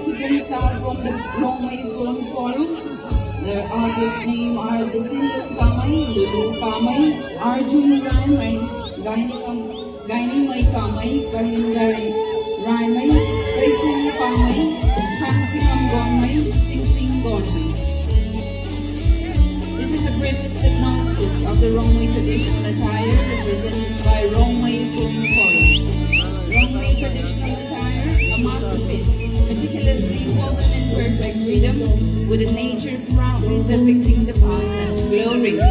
participants are from the Wrongway Film Forum. The artists' names are Basil Kamai, Lulu Kamai, Arjun Raimai, Gaini Mai Kamai, Kahindrai Raimai, Kaikum Kamai, Hansingam Gonmai, Singsing Gonmai. This is a brief synopsis of the Wrongway traditional attire represented by Wrongway Film Forum. Wrongway traditional attire, a masterpiece, meticulously woven in perfect rhythm, with a nature proudly depicting the past as glory. The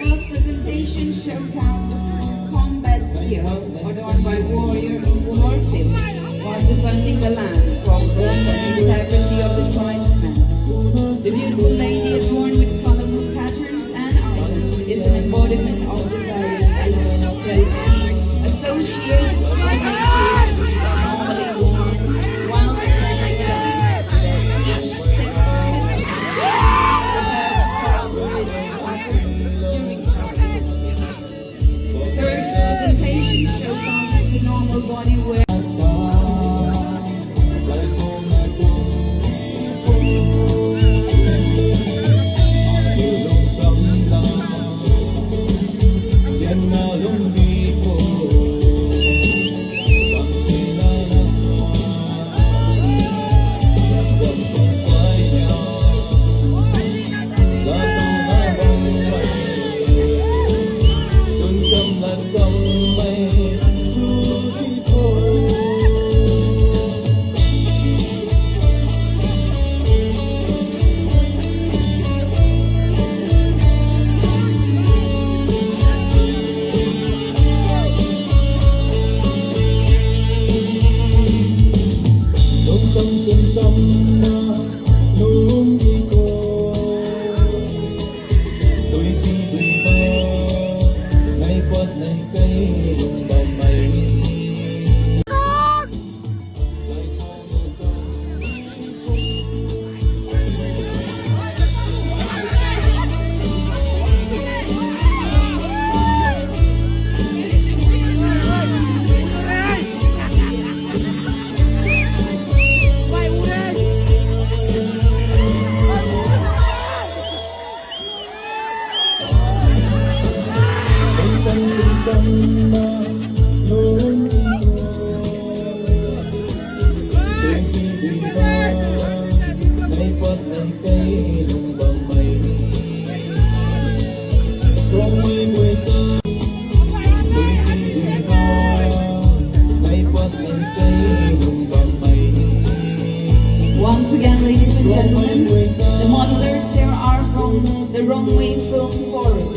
first presentation showcased a full combat gear adorned by warrior in warfield, while defending the land, progress, and integrity of the tribesmen. The beautiful lady adorned with colorful patterns and items is an embodiment of the various elements that associated with creation, which is normally worn while performing events. Each step system prepared to collaborate with patterns during festivities. The third presentation showcases the normal body wear. Once again, ladies and gentlemen, the modelers here are from the Wrongway Film Forum.